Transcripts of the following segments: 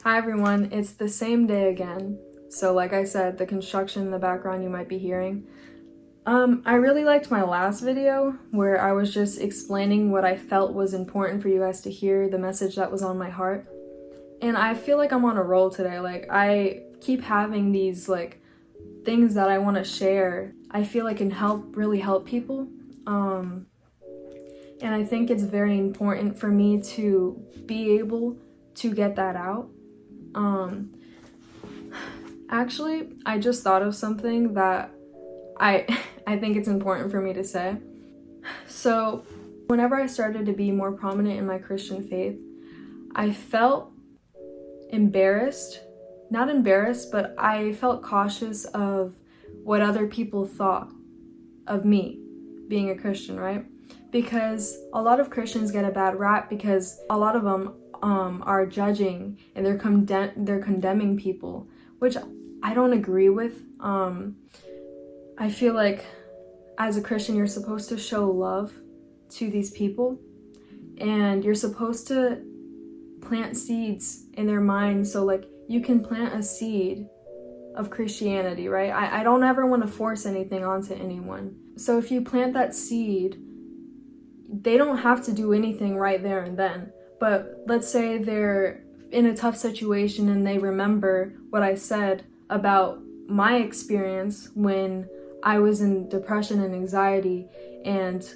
Hi everyone, it's the same day again. So like I said, the construction in the background you might be hearing. I really liked my last video where I was just explaining what I felt was important for you guys to hear, the message that was on my heart. And I feel like I'm on a roll today. Like I keep having these things that I want to share. I feel like can really help people. And I think it's very important for me to be able to get that out. Actually, I just thought of something that I think it's important for me to say. So, whenever I started to be more prominent in my Christian faith, I felt embarrassed. Not embarrassed, but I felt cautious of what other people thought of me being a Christian, right? Because a lot of Christians get a bad rap because a lot of them are judging and they're condemning people, which I don't agree with. I feel like as a Christian, you're supposed to show love to these people and you're supposed to plant seeds in their minds. So like you can plant a seed of Christianity, right? I don't ever want to force anything onto anyone. So if you plant that seed, they don't have to do anything right there and then. But let's say they're in a tough situation and they remember what I said about my experience when I was in depression and anxiety and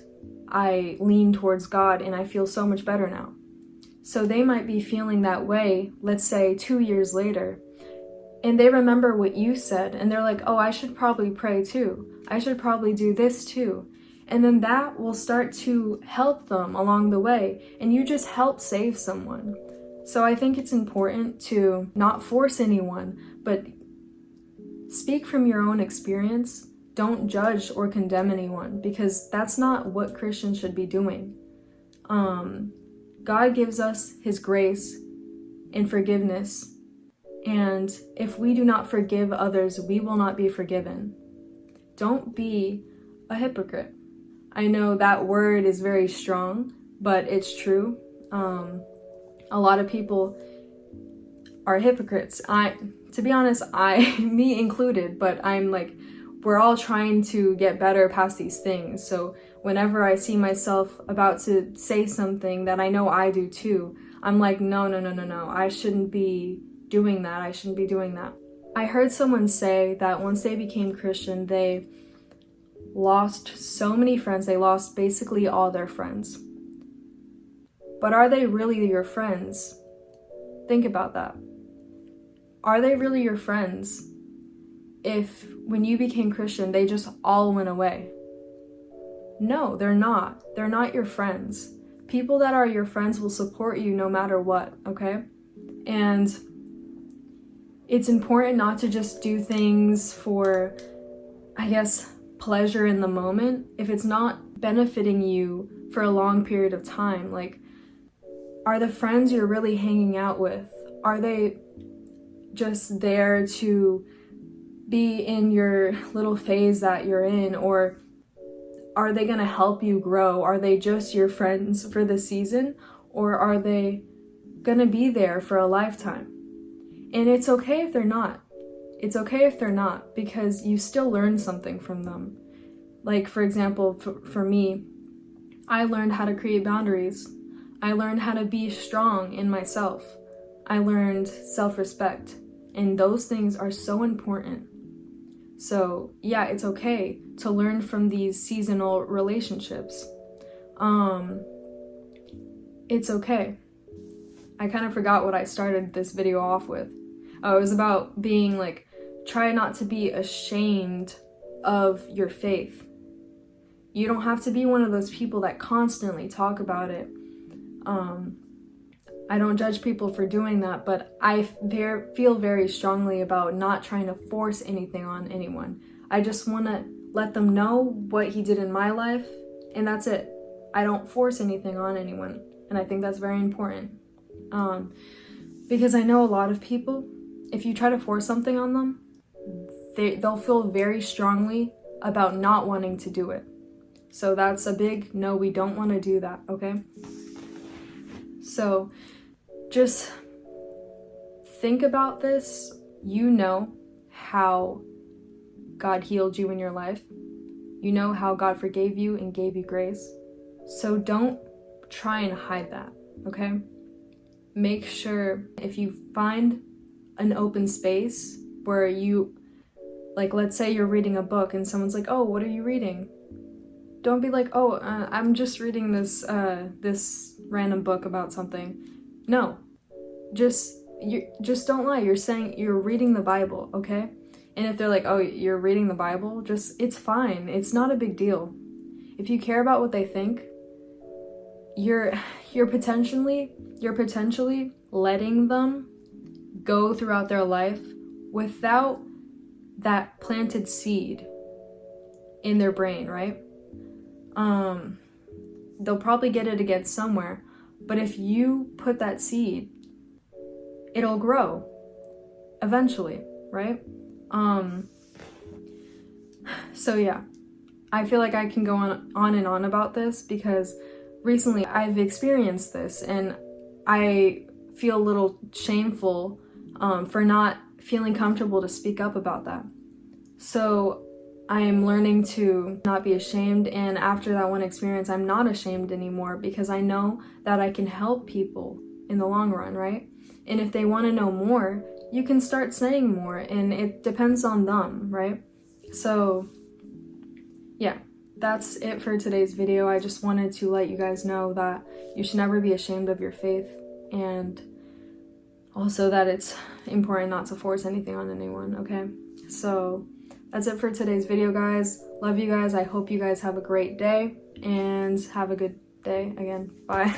I lean towards God and I feel so much better now. So they might be feeling that way, let's say 2 years later, and they remember what you said and they're like, oh, I should probably pray too. I should probably do this too. And then that will start to help them along the way, and you just help save someone. So I think it's important to not force anyone, but speak from your own experience. Don't judge or condemn anyone, because that's not what Christians should be doing. God gives us His grace and forgiveness, and if we do not forgive others, we will not be forgiven. Don't be a hypocrite. I know that word is very strong, but it's true. A lot of people are hypocrites. To be honest, me included, but we're all trying to get better past these things. So whenever I see myself about to say something that I know I do too, I'm like, no, I shouldn't be doing that. I shouldn't be doing that. I heard someone say that once they became Christian, they lost so many friends. They lost basically all their friends. But are they really your friends? Think about that. Are they really your friends if when you became Christian, they just all went away? No, they're not. They're not your friends. People that are your friends will support you no matter what, okay? And it's important not to just do things for, I guess, pleasure in the moment if it's not benefiting you for a long period of time. Like, are the friends you're really hanging out with, are they just there to be in your little phase that you're in, or are they going to help you grow? Are they just your friends for the season, or are they going to be there for a lifetime? And it's okay if they're not. It's okay if they're not, because you still learn something from them. Like, for example, for me, I learned how to create boundaries. I learned how to be strong in myself. I learned self-respect. And those things are so important. So, yeah, it's okay to learn from these seasonal relationships. It's okay. I kind of forgot what I started this video off with. Oh, it was about being try not to be ashamed of your faith. You don't have to be one of those people that constantly talk about it. I don't judge people for doing that, but I feel very strongly about not trying to force anything on anyone. I just want to let them know what He did in my life, and that's it. I don't force anything on anyone, and I think that's very important. Because I know a lot of people, if you try to force something on them, they'll feel very strongly about not wanting to do it. So that's a big no, we don't want to do that, okay? So just think about this. You know how God healed you in your life. You know how God forgave you and gave you grace. So don't try and hide that, okay? Make sure if you find an open space where you, like, let's say you're reading a book and someone's like, oh, what are you reading? Don't be like, oh, I'm just reading this random book about something. No, just don't lie. You're saying you're reading the Bible, okay? And if they're like, oh, you're reading the Bible, it's fine. It's not a big deal. If you care about what they think, you're potentially letting them go throughout their life without that planted seed in their brain, right? They'll probably get it again somewhere, but if you put that seed, it'll grow eventually, right? So yeah, I feel like I can go on and on about this because recently I've experienced this and I feel a little shameful for not feeling comfortable to speak up about that. So I am learning to not be ashamed, and after that one experience, I'm not ashamed anymore because I know that I can help people in the long run, right? And if they want to know more, you can start saying more, and it depends on them, right? So yeah, that's it for today's video. I just wanted to let you guys know that you should never be ashamed of your faith, and also that it's important not to force anything on anyone, okay? So that's it for today's video, guys. Love you guys. I hope you guys have a great day, and have a good day again. Bye.